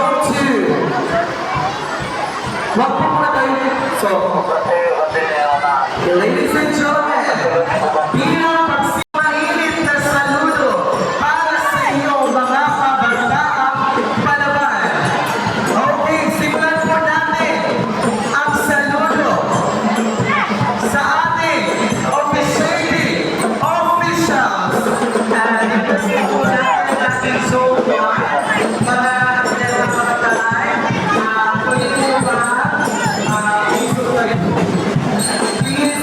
zone 2. Wag po muna tayo. So, ladies and gentlemen, bilang pagsimainit na saludo para sa inyong mga kabataang palaban. Okay, simulan po natin ang saludo sa ating officiating officials. And kasi po natin natin zone 1, mga kabataan, kunin mo ba? Please,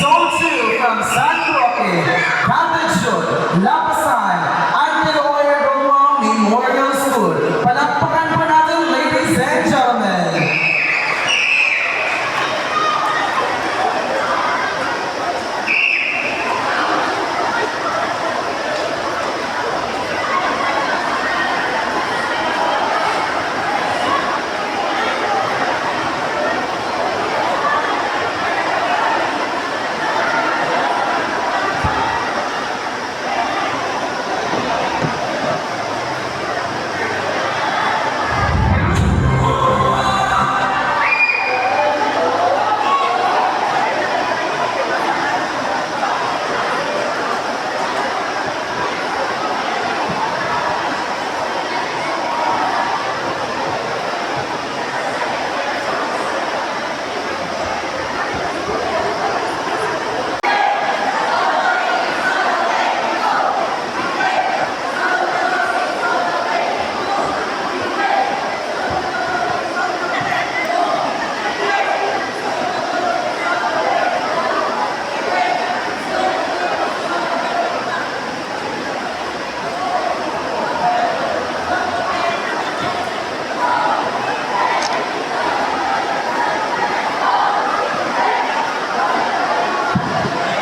Zone 2 from San Roque, Cathedral, Lapasan, Anteloya Romo Memorial School. Palakpakan po natin, ladies and gentlemen.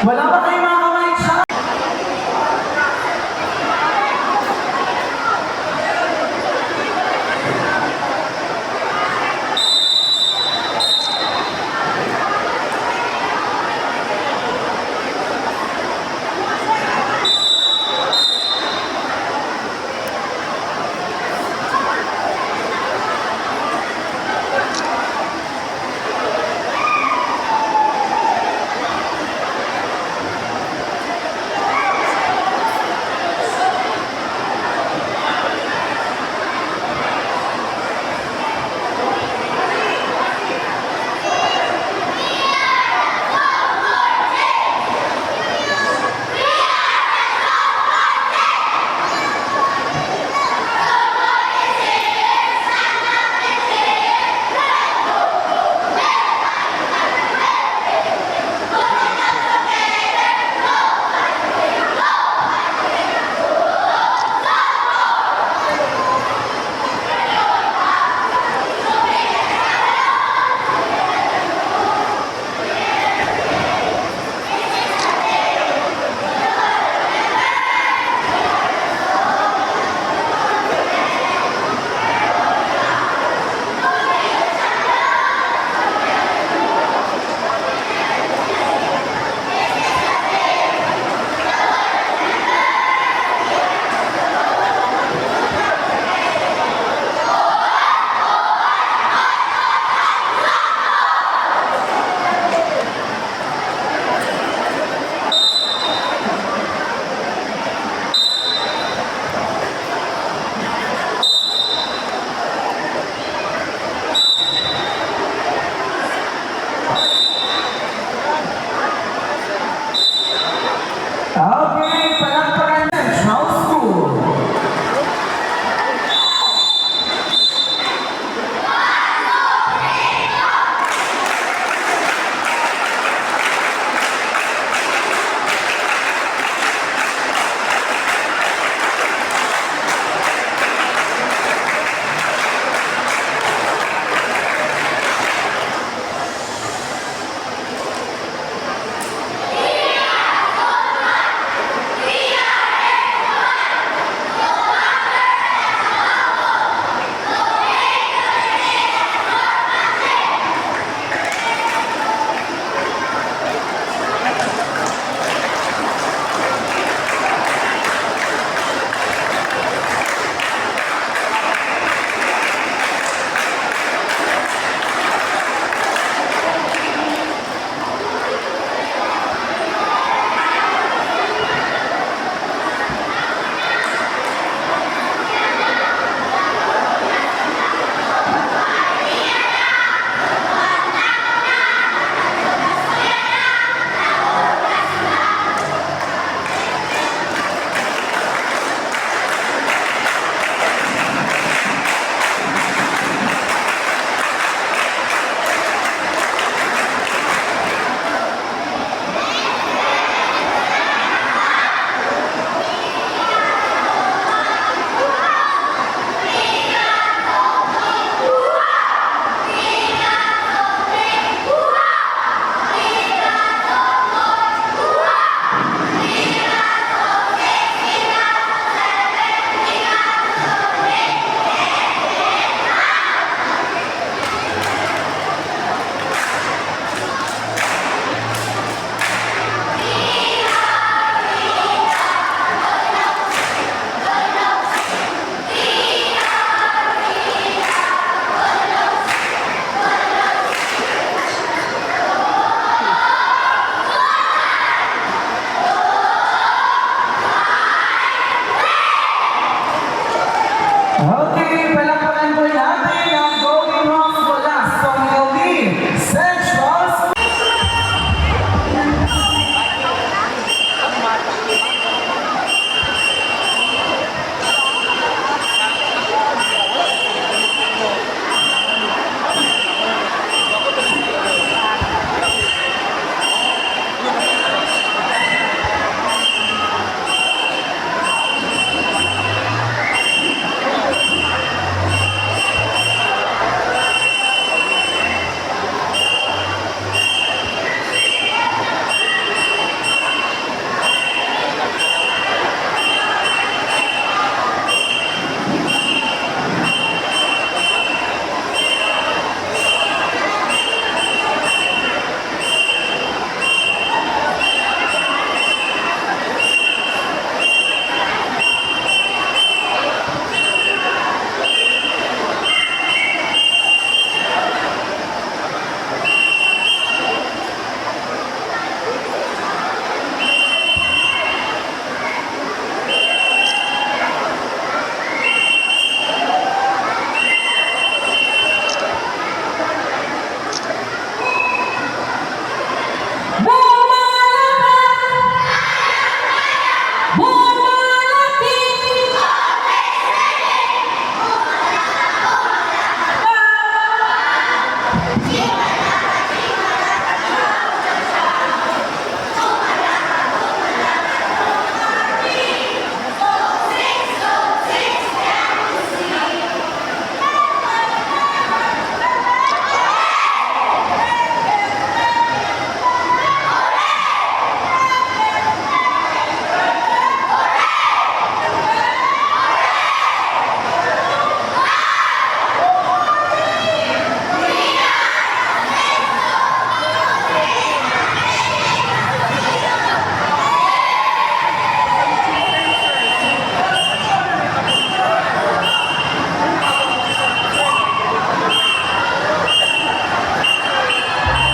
Wala ba kayong mga kamay siya?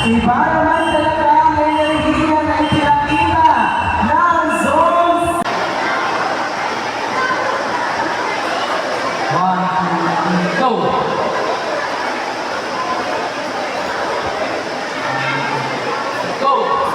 Iba naman talaga ang enerhiya na ipinakita ng Zone. 1, 2, 3, go!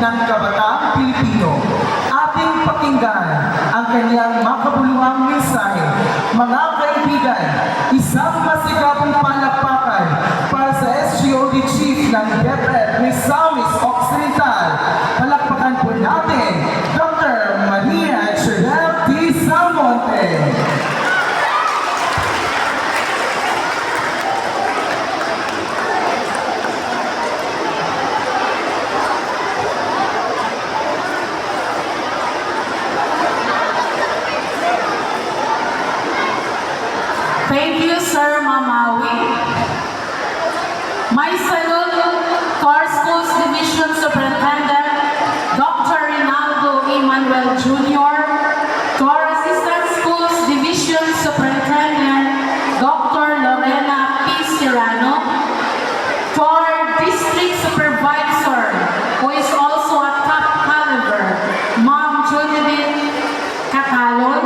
ng kabataang Pilipino. Ating pakinggan ang kanyang makabuluhang mensahe. Mga kaibigan, isang masigapong palakpakan para sa SGOD Chief ng DepEd Misamis Occidental. Palakpakan po natin, Dr. Maria Chedel D. Salmonte. Thank you, Sir Mamawi. My salute to our school's Division Superintendent, Dr. Rinaldo Emmanuel Jr., to our Assistant Schools Division Superintendent, Dr. Lorena P. Serrano, to our District Supervisor, who is also a top caliber, Ma'am Judith Catalon,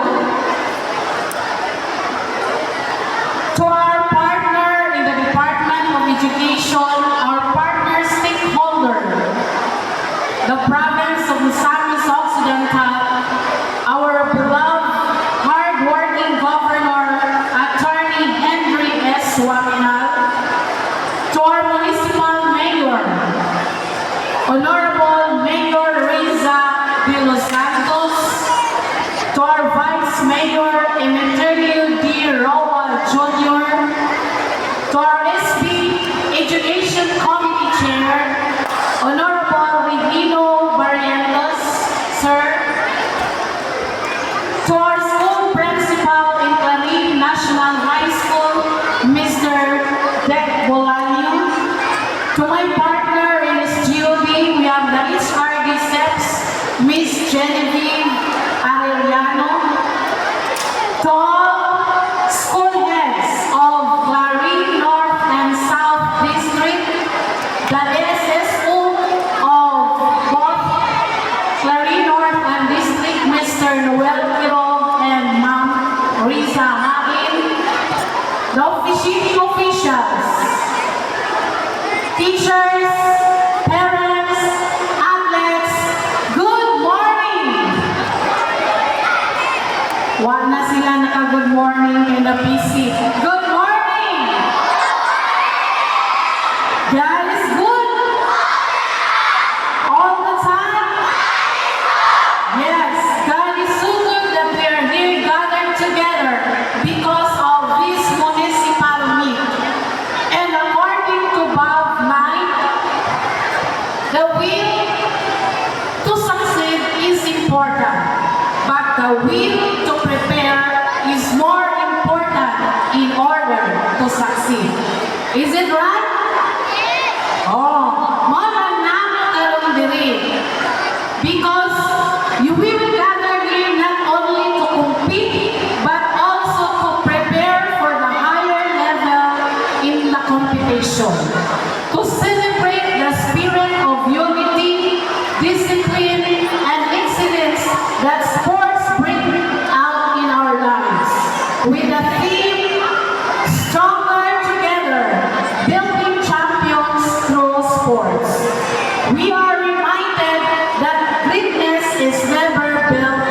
to our partner in the Department of Education, our partner stakeholder, the province of Misamis Occidental, our beloved, hard-working Governor, Attorney Henry S. Waminal, to our Municipal Mayor, Honorable Mayor Reza de los Santos, to our Vice Mayor Emeterio D. Rowell Jr., to our SB Education Committee Chair, Honorable Regino Barrientos, Sir, to our school principal in Clarin National High School, Mr. Dec Bolanio, to my partner in SGOD, we have the HRD SEPS, Miss Genevieve Arellano, to all school heads of Clarin North and South District, the SSO of both Clarin North and District, Mr. Noel Quirog and Ma'am Risa Hain, the officiating officials, teachers, parents, athletes, good morning! Wala na sila naka-good morning in the PC. Good morning! God is good! All the time? Yes, God is so good that we are here gathered together because of this municipal meet. And according to Bob Knight, the will to succeed is important, but the will to prepare is more important in order to succeed. Is it right? Oh, mananamo karon diri. Because you will gather here not only to compete, but also to prepare for the higher level in the competition. To celebrate the spirit of unity, discipline, and excellence that sports bring out in our lives. With the theme, Stronger Together, Building Champions Through Sports. We are reminded that greatness is never built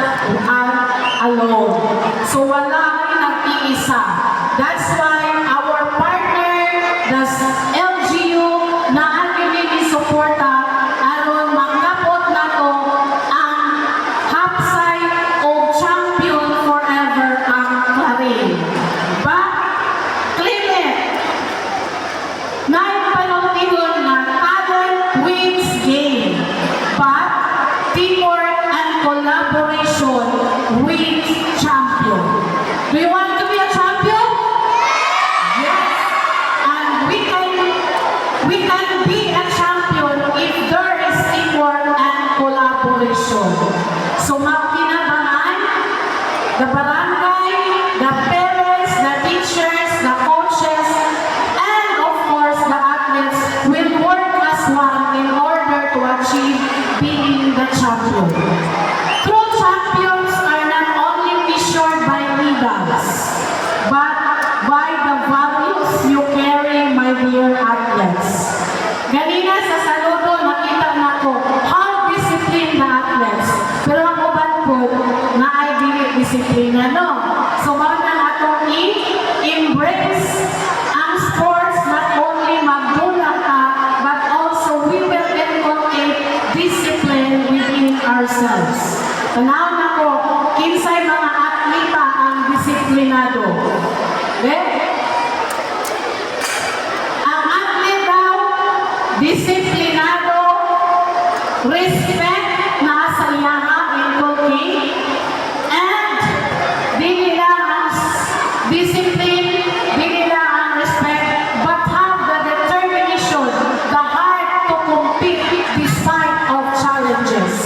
alone. So wala rin nag-iisa. That's why our partner, the LGU, na ating isuporta aron makapot na to ang hapsay o champion forever ang Clarin. But, claim it! Naipanuntigon na talent wins game. But, teamwork and collaboration wins champion. Do you want to be a champion? Yes. And we can be a champion if there is teamwork and collaboration. So magkinabangan, the barangay, the parents, the teachers, the coaches, and of course the athletes will work as one in order to achieve being the champion. True champions are not only measured by medals, but by the values you carry, my dear athletes. Ganina sa saludo nakita nako how this disiplina, no? So, mga atong i-embrace ang sports, not only magdula ka, but also we will inculcate discipline within ourselves. Tanaw na ko, kinsay mga atleta ang disiplinado. Okay? Ang atlet daw, disiplinado, respect na sa iyaha, inculcate, and dili lang ang discipline, dili lang ang respect, but have the determination, the heart to compete despite of challenges.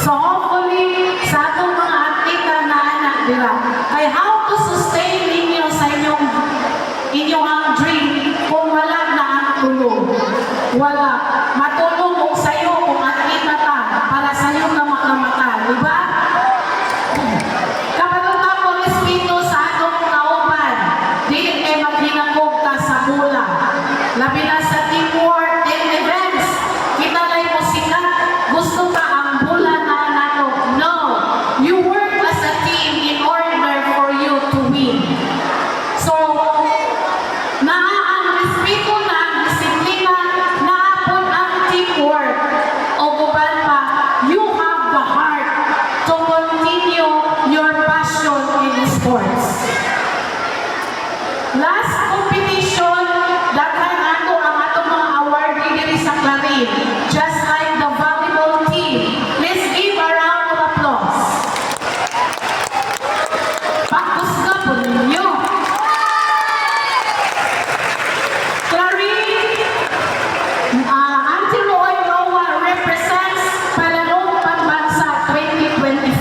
So hopefully, sa atong mga atleta na anak dira, kay how to sustain ninyo sa inyong ang dream kung wala na ang tulong. Wala. Matulong mo sa'yo kung atleta ka para sa'yo na makamata. Diba? Kapag ako respeto sa atong kauban, di maghinagog ka sa bola. Labi na sa teamwork and events, kita lang mo sikat, gusto ka ang bola na nato. No, you work as a team in order for you to win. So, ang respeto na ang disiplina, naapon ang teamwork. O guban pa, you have the heart to continue your passion in sports. Last competition, daghan ato ang atong mga awardee diri sa Clarin. Just like the volleyball team. Let's give a round of applause. Pakusga po ninyo. Clarin, Auntie Roy Roa represents Palarong Pambansa 2025.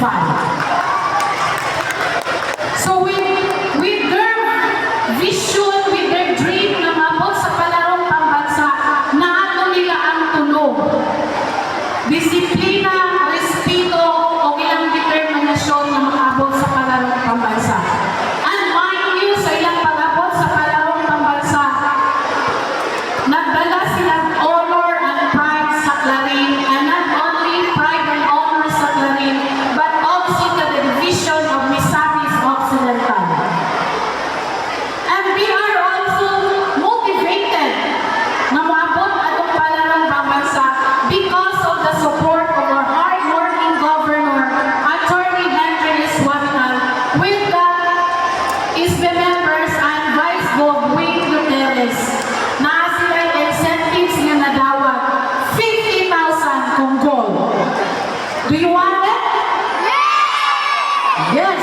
So with their vision, with their dream na mabot sa Palarong Pambansa, naato nila ang tulong. Disiplina, respeto, o ilang determinasyon na makabot sa Palarong Pambansa. And mind you, sa ilang pag-abot sa Palarong Pambansa, nagdala silang honor and pride sa Clarin, and not only pride and honor sa Clarin, but also to the division of Misamis Occidental. And we are also motivated na maabot atong Palarong Pambansa because of the support of our hard-working governor, Attorney Henry Eswatinal, with the ISBE members and Vice Gov. Wing Gutierrez. Na sila incentives nga nadawat 50,000 kung goal. Do you want it? Yes.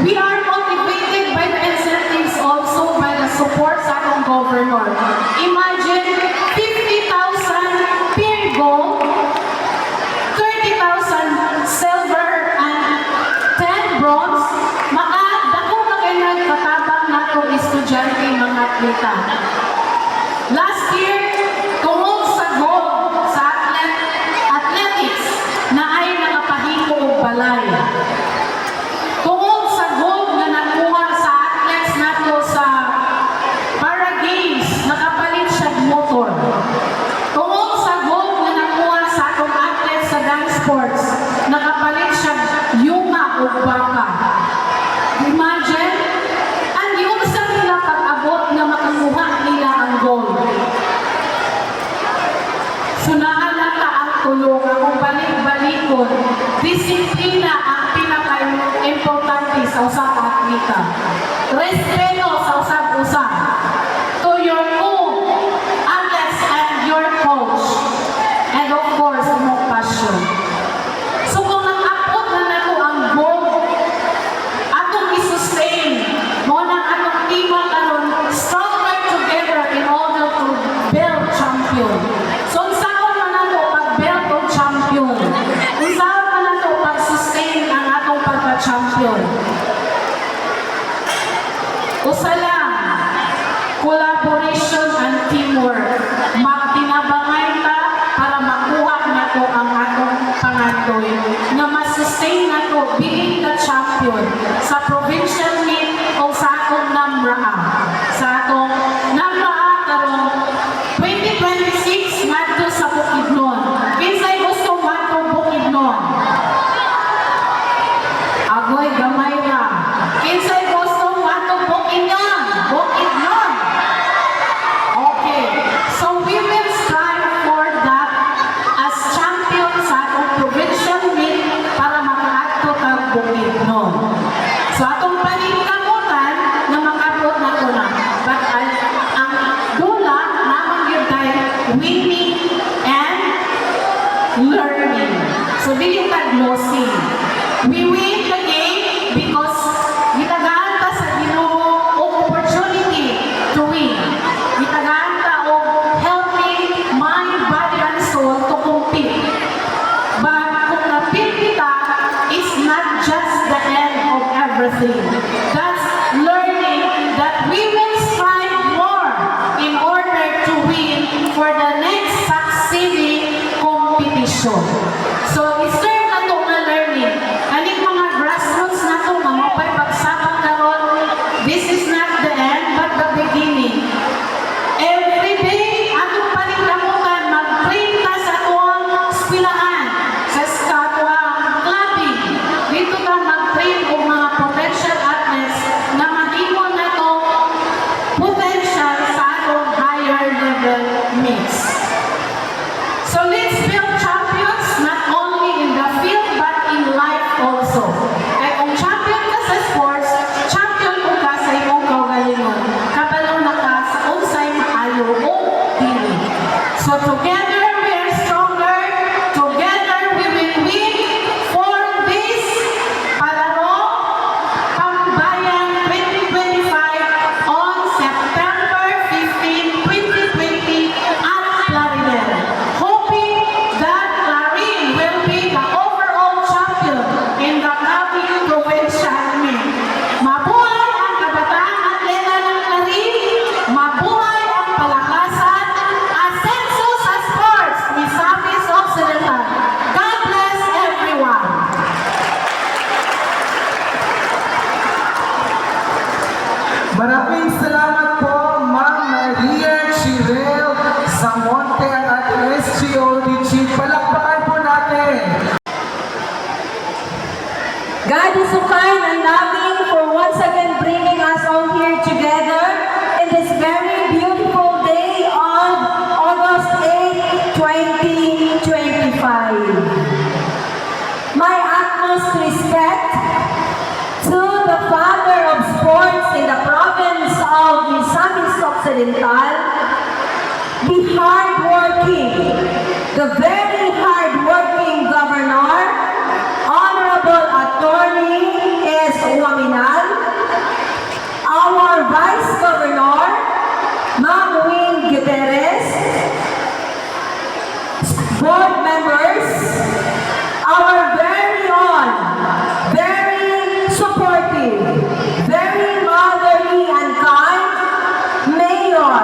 We are motivated by the incentives, also by the support sa atong governor. Imagine 50,000 per goal, 30,000 silver and 10 bronze. Dako na kayo nagkatabang nato estudyante mga atleta. Last year, tungod sa gold sa athletics na ay nakapahimo og balay. Tungod sa gold na nakuha sa athletes nato sa para games, nakapalit siya motor. Tungod sa gold na nakuha sa atong athletes sa dance sports, nakapalit siya yunga o baka. Imagine, ang yung sa nila pag-abot na makakuha nila ang gold. So naalala ang tulong, ang balik-balikon, disiplina ang pinaka-importante sa usap atleta. Respeto sa usap-usap. To your own athletes and your coach. And of course, more passion. So kung nag-abot na nato ang gold, atong i-sustain, mo na atong team karon stronger together in order to build champion. So unsaon man nato pag-build og champion? Unsaon man nato pag-sustain ang atong pagka-champion? Usa lang, learning. So, dili ka glossy. We win the game because gitagaan ta sa Ginoo og opportunity to win. Gitagaan ta og healthy mind, body, and soul to compete. But kung napili kita, it's not just the end of everything. That's learning that we will strive more in order to win for the next succeeding competition. So, iserve na ito nga learning. Kaning mga grassroots na ito, mga mapay pagsabang karon, this is not the end, but the beginning. Every day, atong paningkamutan, mag-train ta sa atong eskwelahan, sa skatwang clubbing. Dito ka mag-train o mga potential athletes na mahimo na to potential sa atong higher level meets. So let's build champions not only in the field but in life also. Kaya kung champion ka sa sports, champion ko ka sa imong kaugalingon. Kabalo na ka sa unsay maayo o dili. So together we are stronger. Together we will win for this Palaro Pambayan 2025 on September 15, 2020 at Plaridel. Hoping that Clarin will be the overall champion in the coming provincial meet. Mabuhay ang kabataang atleta ng Clarin! Mabuhay ang palakasan! Asenso sa sports! Misamis Occidental! God bless everyone! Maraming salamat po, Ma'am Maria Chirel Zamonte at ating SGOD Chief. Palakpakan po natin. God is so kind and loving for once again bringing us all here together in this very beautiful day on August 8, 2025. My utmost respect to the father of sports in the province of Misamis Occidental, the very hardworking governor, Honorable Attorney S. Uaminal, our Vice Governor, Ma'am Wing Gutierrez, board members, our very own, very supportive, very motherly and kind Mayor,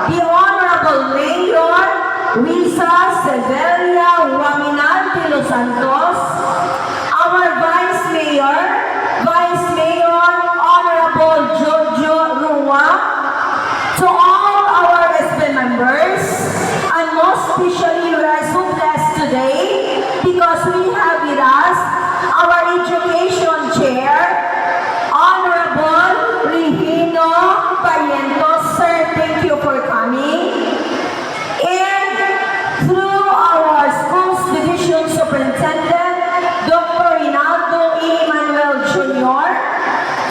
the Honorable Mayor, Risa Severia Uaminal de Los Santos, our Vice Mayor, Honorable Jojo Rua, to all our SB members, and most especially we are so blessed today because we have with us our education chair, Honorable Regino Barrientos. Sir, thank you for coming. And through our school's division superintendent, Dr. Rinaldo E. Manuel Jr.,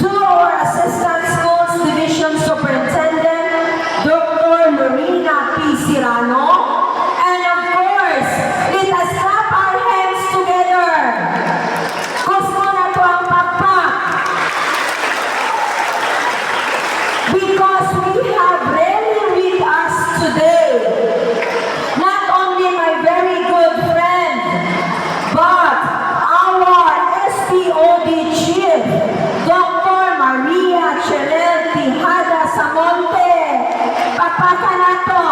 to our assistant schools division superintendent, Dr. Lorena P. Cirano, and of course, let us clap our hands together. Gusto na to ang pakpak. Because we have really with us today, not only my very good friend, but our SPOD chief, Dr. Maria Chirel Tijada Samonte. Pakpakan na to.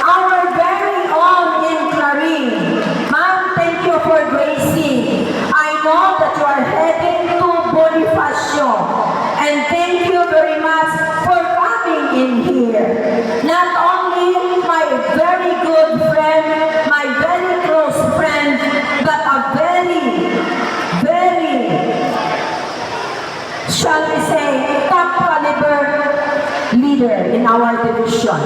Our very own in Clarin. Ma'am, thank you for gracing. I know that you are heading to Bonifacio. And thank you very much for coming in here. Not only my very good friend, my very close friend, but a very, shall we say, top caliber leader in our division.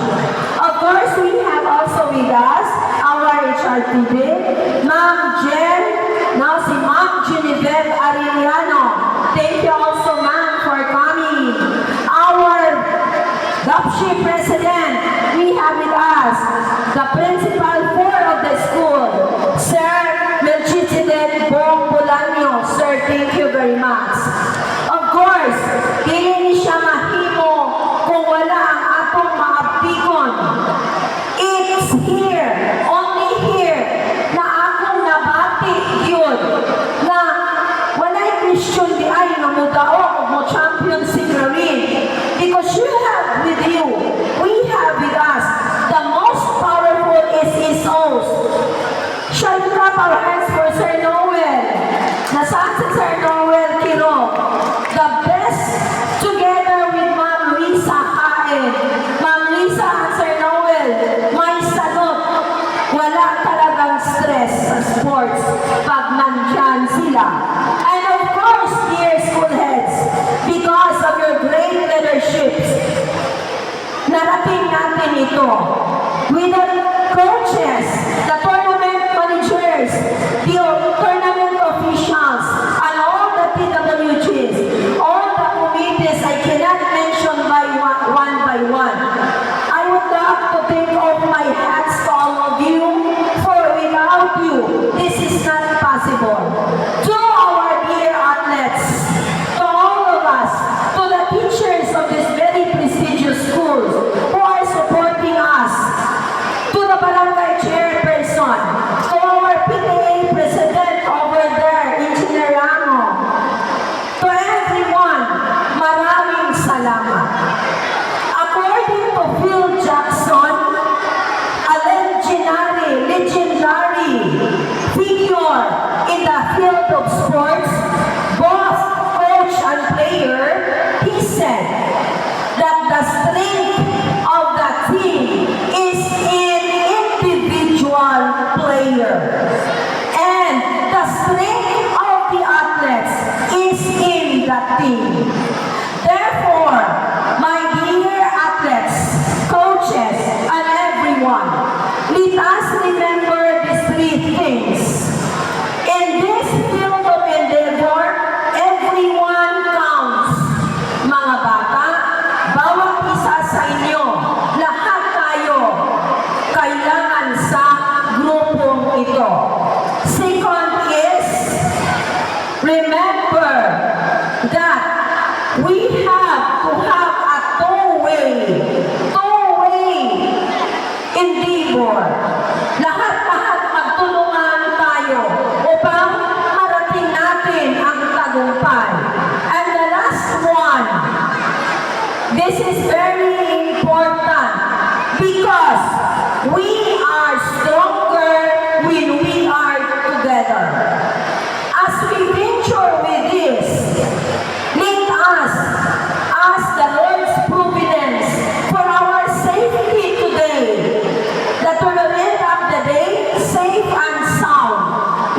Of course, we have also with us our HRTD, Ma'am Jen, now si Ma'am Genevieve Arellano. Thank you also, ma'am, for coming. Our DOPSI president, we have with us the principal 4 of the school, Nasaan si Sir Noel Quirog? The best together with Ma'am Lisa Haen. Ma'am Lisa at Sir Noel, may sagot. Wala talagang stress sa sports pag nandyan sila. And of course, dear school heads, because of your great leaderships, narating natin ito. With the coaches, the tournament managers, the tournament officials, and all the TWGs, all the committees, I cannot mention one by one. I would love to take off my hats to all of you, for without you, this is not possible. To our dear athletes, to all of us, to the teachers of these very prestigious schools who are supporting us, to the barangay chairperson, to our PTA president over there, Engineer Ramo, to everyone, maraming salamat. According to Phil Jackson, a legendary figure in the field of sports, both coach and player, he said that the strength of the team is in individual players, and the strength of the athletes is in the team. Therefore, my dear athletes, coaches, and everyone, let us remember these three things. In this field of endeavor, everyone counts. Mga bata, bawat isa sa inyo, lahat tayo, kailangan sa grupong ito. Second is, remember that we have to have a two-way endeavor. Lahat-lahat magtulungan tayo upang marating natin ang tagumpay. And the last one, this is very important because we are stronger when we are together. As we venture with this, let us ask the Lord's providence for our safety today, that we will end up the day safe and sound.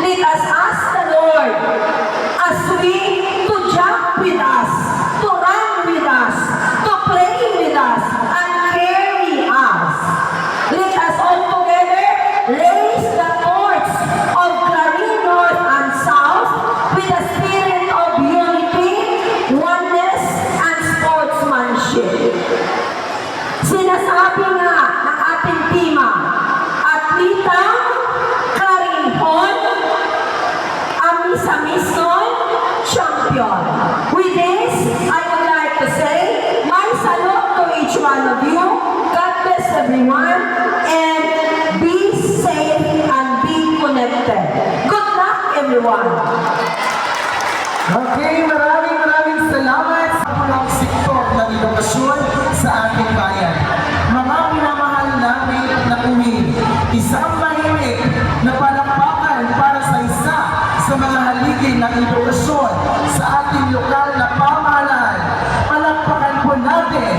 Let us ask the Lord as we to jump with us, to run with us, to play with us, and carry us. Let us all together raise the torch of Clarin North and South with a spirit of unity, oneness, and sportsmanship. Sinasabi nga ng ating tima, Atlita Clarinhon, Amis-Amison, Champion. With this, I would like to say, my salute to each one of you. God bless everyone, and be safe and be connected. Good luck, everyone. Okay, maraming salamat sa pulang sektor ng edukasyon sa ating bayan. Mga minamahal namin na uwi, isang mahimik na palakpakan para sa isa sa mga haligi ng edukasyon sa ating lokal na pamahalaan. Palakpakan po natin,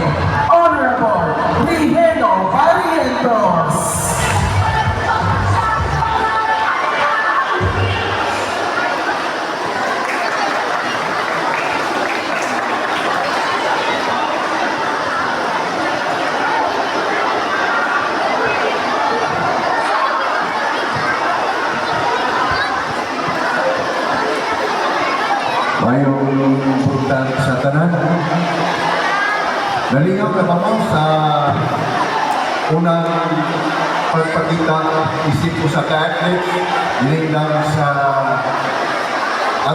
Honorable Rigeno Barrientos. Mayong punta sa tanan. Nalingaw na ba mo sa unang pagpakita isip ko sa ka-athletes, hindi lang sa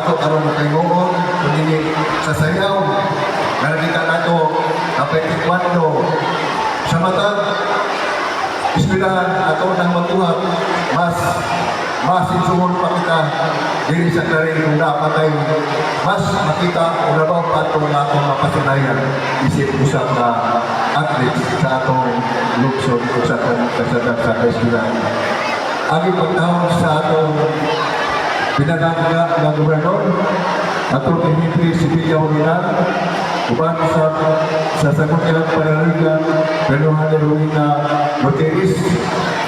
ato karong kaingoon, kundi sa sayaw, na nakita nato kapit kwando sa matag ispilahan ato nang magtuhat mas insuhon pa kita diri sa Clarin kung dapat tayo mas makita o labaw pa ito na akong mapatunayan isip usap na athletes sa atong luksod o sa atong kasadak sa kaisbilan. Ang ipagtawag sa atong pinadangga ng gobernador Atty. Henry Sibilya Original, uban sa sagot ilang panaligan Penuhan Heroina Noteris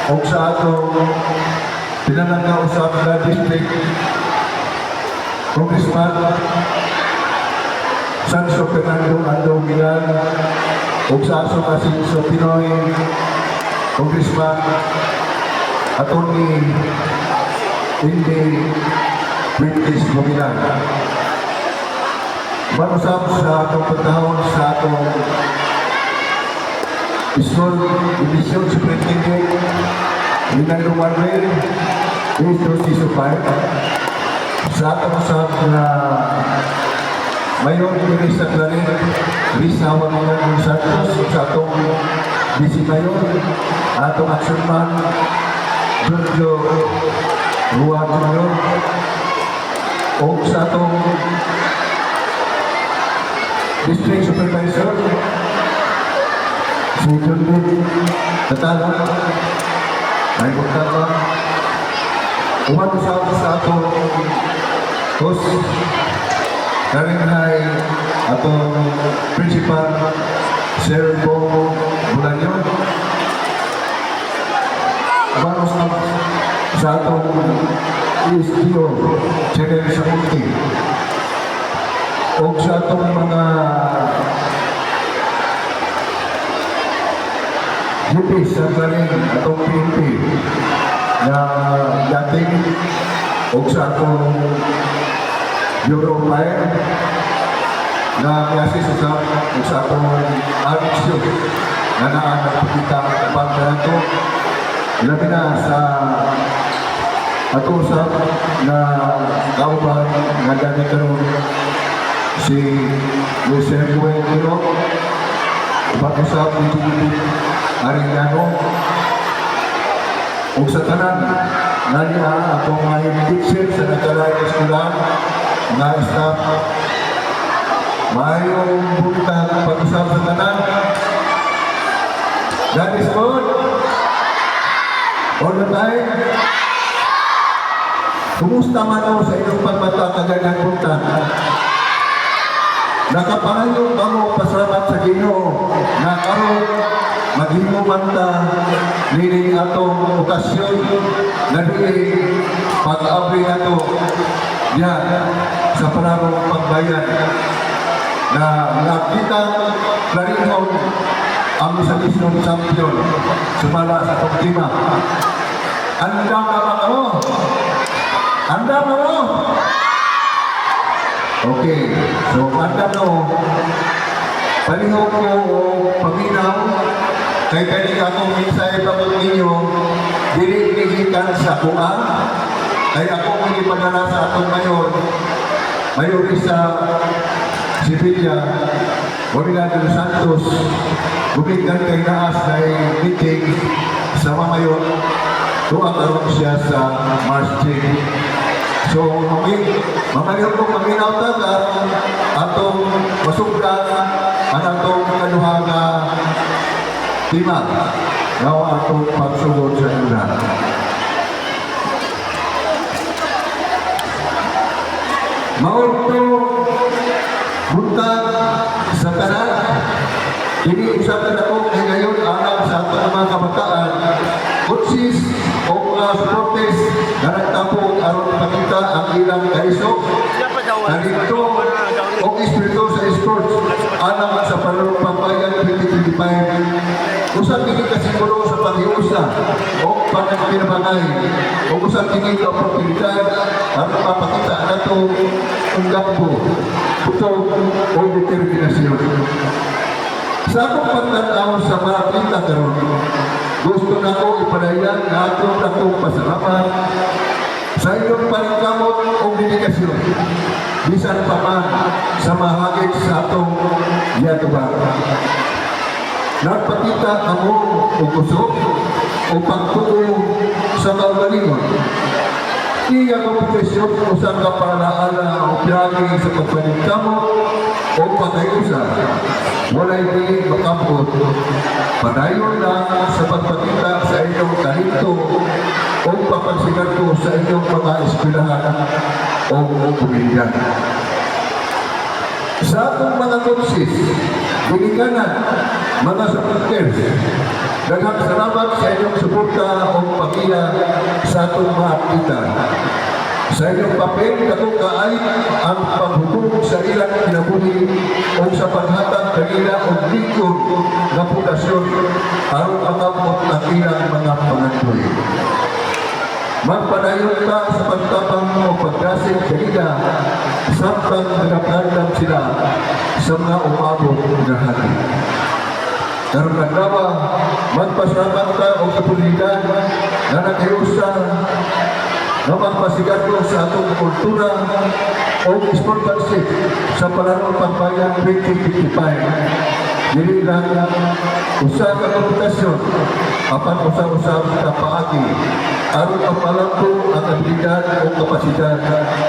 o sa atong pinadangga usap na district Congressman Sanso Fernando Ando Milan o sa asong asin sa Pinoy Congressman Atty. Hindi British Momilan. Manusap sa atong pagtahon sa atong School Division Superintendent Linando Manuel Dito Season 5 sa atong usap na Mayor Teresa Claret Risa Wamangan Santos sa atong Vice Mayor atong Action Man Giorgio Ruan Junior o sa atong District Supervisor si John Lee Tatala may bukata uman sa atong host Karinhay atong Principal Sir Bobo Bulanyo uman sa atong ESPO Channel Samunti o sa atong mga GP sa galing atong PNP na dating o sa atong Bureau of Fire na kasi sa atong action na nagpakita ang pagkarato labi na sa ato usap na kauban nga dami karon si Luis Buenquino pag-usap ni Tito Arellano o sa tanan na niya atong mga teacher sa nagkalain eskulan na staff mayroong buntag pag-usap sa tanan. God is good all the time. Kumusta man o sa inyong pagmata kagandang punta? Nakapangayo ba mo pasalamat sa Ginoo na karon maghimuman ta nining atong okasyon na di pag-abri nato diya sa panarong pagbayan na nakita klarinhon ang isang isang champion sumala sa pagtima. Handa na ba kayo? Handa na mo? Okay, so handa na mo. Palihog ko paminaw kay kani akong minsay pagod ninyo dili inigikan sa kuha kay ako magipadala sa atong mayor sa Sibilya Original Santos bumigan kay naas na meeting sa mamayon tuwa karon siya sa March 10. So, mamayon ko paminaw ta atong masugdan ang atong kaduhaga tima na atong pagsugod sa ulan. Maunto buntag sa tanan ini usapan ako kay ngayon anak sa atong mga kabataan kutsis o mga supporters na nagtapong aron pakita ang ilang kaisok na dito o espiritu sa sports anak sa panulong pambayan 2025 usap ini kasiguro sa paghiusa o panagpinabangay o usap ini ka oportunidad aron mapakita nato ang gambo putog o determinasyon. Sa akong pagtanaw sa mga kita karon, gusto na ko ipadayan na akong pasalamat sa inyong paningkamot o dedikasyon. Bisan pa man sa mahagit sa atong yatubang. Nagpakita kamo o kusok o pagtuo sa kaugalingon. Iya kompetisyon o sa kapalaala o piragi sa pagpaningkamot o patayusa. Walay di makampot. Padayon lang sa pagpakita sa inyong talento o papagsigan ko sa inyong mga eskwelahan o komunidad. Sa atong mga konsis, binikanan, mga supporters, daghang salamat sa inyong suporta o pagiya sa atong mga atleta. Sa inyong papel, dako kaay ang paghubog sa ilang kinabuhi o sa paghatag kanila o lingkod na pundasyon aron makabot ang ilang mga pangandoy. Magpadayon ka sa pagtapang o pagdasig kanila samtang nagapagdam sila sa mga umabot na hati. Karon kadlawa, magpasalamat ka o sa pulidan na nakiusa na magpasigat ko sa atong kultura o sportsmanship sa Palarong Pambayan 2055. Dili lang usa ka kompetisyon apan usa-usa ka paagi aron mapalambo ang abilidad o kapasidad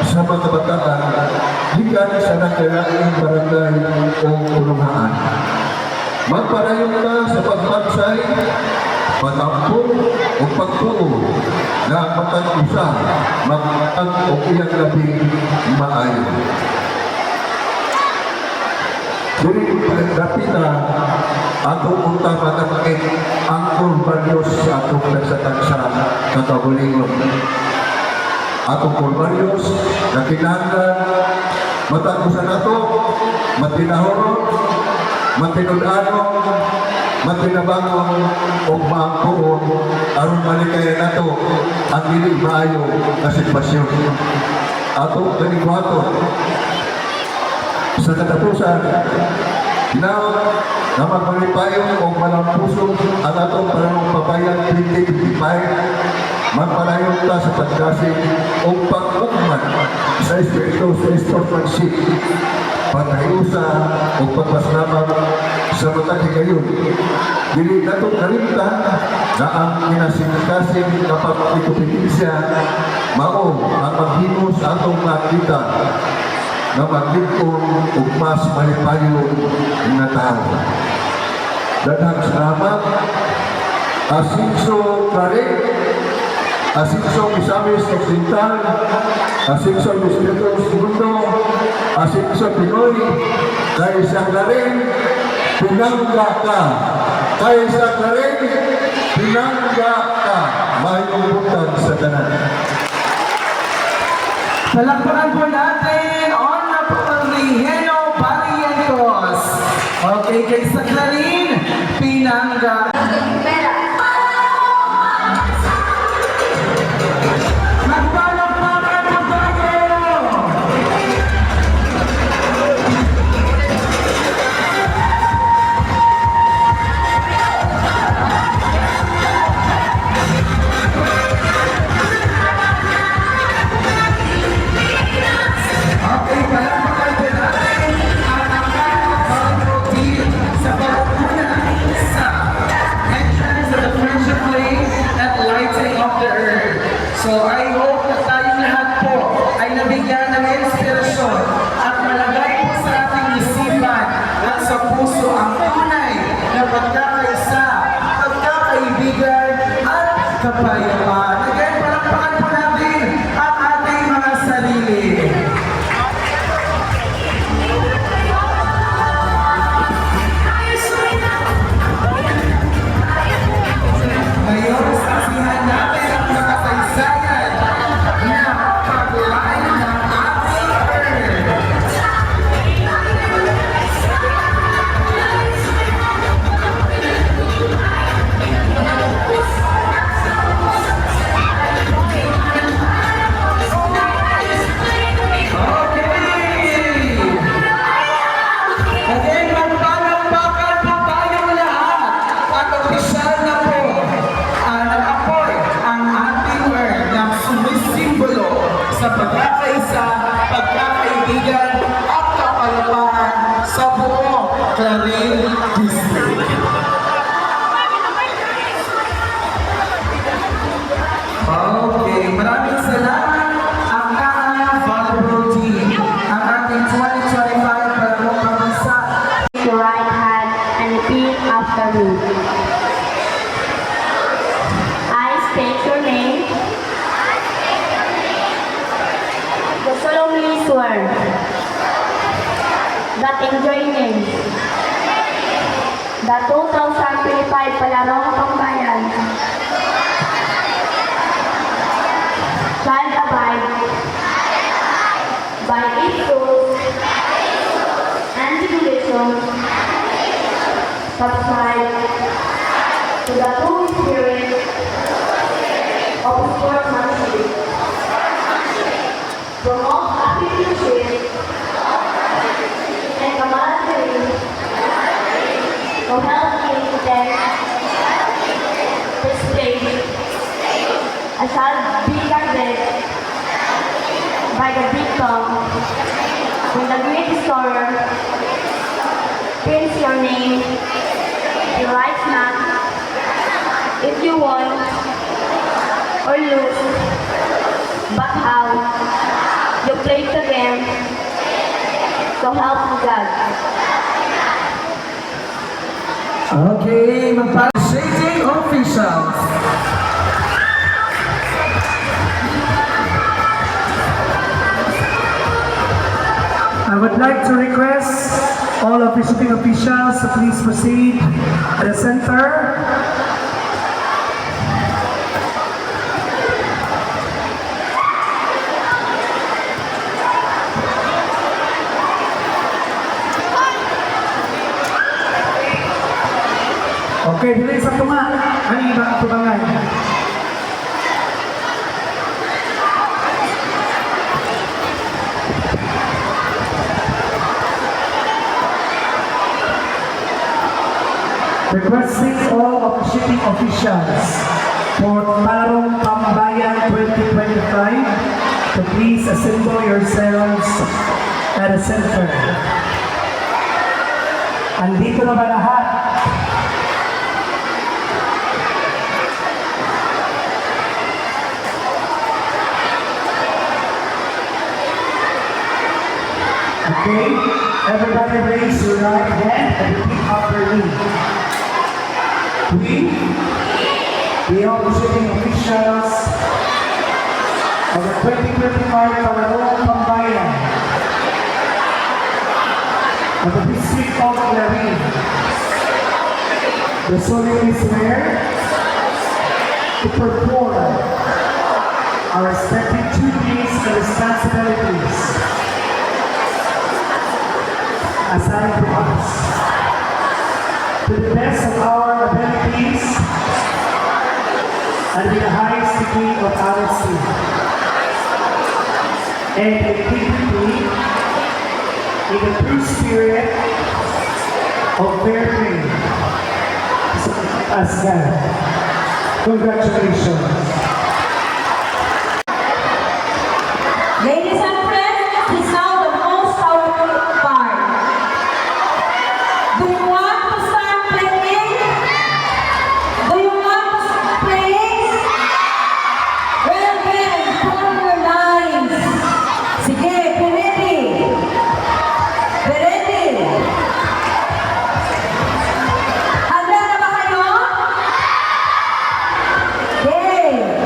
sa mga kabataan gikan sa nakalaing barangay o pulungan. Magpadayon ka sa pagpansay, pag-ampo o pagtuo na ang matag-usa, magmatag o iyang labing maayo. Dili pagdapita atong unta matakit ang Corvarios sa atong nagsatag sa kakabulingon. Atong Corvarios na kinahanglan matag-usa nato, matinahoron, matinud-anon, matinabangon o maangkoon aron malikayan nato ang dili maayo na sitwasyon. Atong kanigwaton sa katapusan, ginawa na magpalipayon o malampusong ang atong Palarong Pambayan 2055, magpalayon ta sa pagdasig o pag-ugman sa espiritu sa sportsmanship, pagkayusa o pagpasalamat sa matag higayon. Dili natong kalimtan na ang kinasingkasing na pagkikupitinsya mao ang maghimo sa atong makita na maglingkod ug mas malipayon na tao. Daghang salamat Asinso Claret, Asinso Misamis Occidental, Asinso Distrito Segundo, Asinso Pinoy, kay sa Claret, pinangga ka. Kay sa Claret, pinangga ka. May umutan sa tanan. Palakpakan po natin Honorable Rigeno Barrientos. Okay, kay Saklalin, Pinangga. Magpalakpakan po tayo! Okay, palakpakan po natin ang Angkano team sa pagkuna sa entrance of the friendship play at lighting of the earth. So I hope na tayong lahat po ay nabigyan ng inspirasyon at malagay po sa ating isipan at sa puso ang tunay na pagkakaisa, pagkakaibigan at kapayapaan. Again, palakpakan po natin ang ating mga sarili. Ngayon, saksihan natin ang makasaysayan na paglain ng ating earth. children that enjoy games. The 2025 Palarong Pambayan shall abide by its rules and regulations, subscribe to the true spirit of sportsmanship, promote apprenticeship and camaraderie to help in the stage. I shall be guarded by the victim when the great restorer prints your name. He writes not if you won or lose, but how you played the game. So help you God. Okay, mag-shading officials. I would like to request all of the shooting officials to please proceed at the center. Okay, dili sa tunga. Ano iba ang tubangan? Requesting all officiating officials for Tarong Pambayan 2025 to please assemble yourselves at the center. Andito na ba lahat? Okay, everybody raise your right hand and repeat after me. We, the officiating officials of the 2025 Palarong Pambayan of the District of Clarin, do solemnly swear to perform our respective duties and responsibilities assigned to us to the best of our abilities and with the highest degree of honesty and integrity in the true spirit of fair play as God. Congratulations. Ladies and friends, this is now the most powerful part. Do you want to start playing? Do you want to start playing? Well then, form your lines. Sige, be ready. Be ready. Handa na ba kayo? Okay.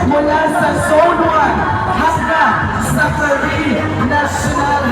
mula sa Zone 1 hanggang sa Caribbean National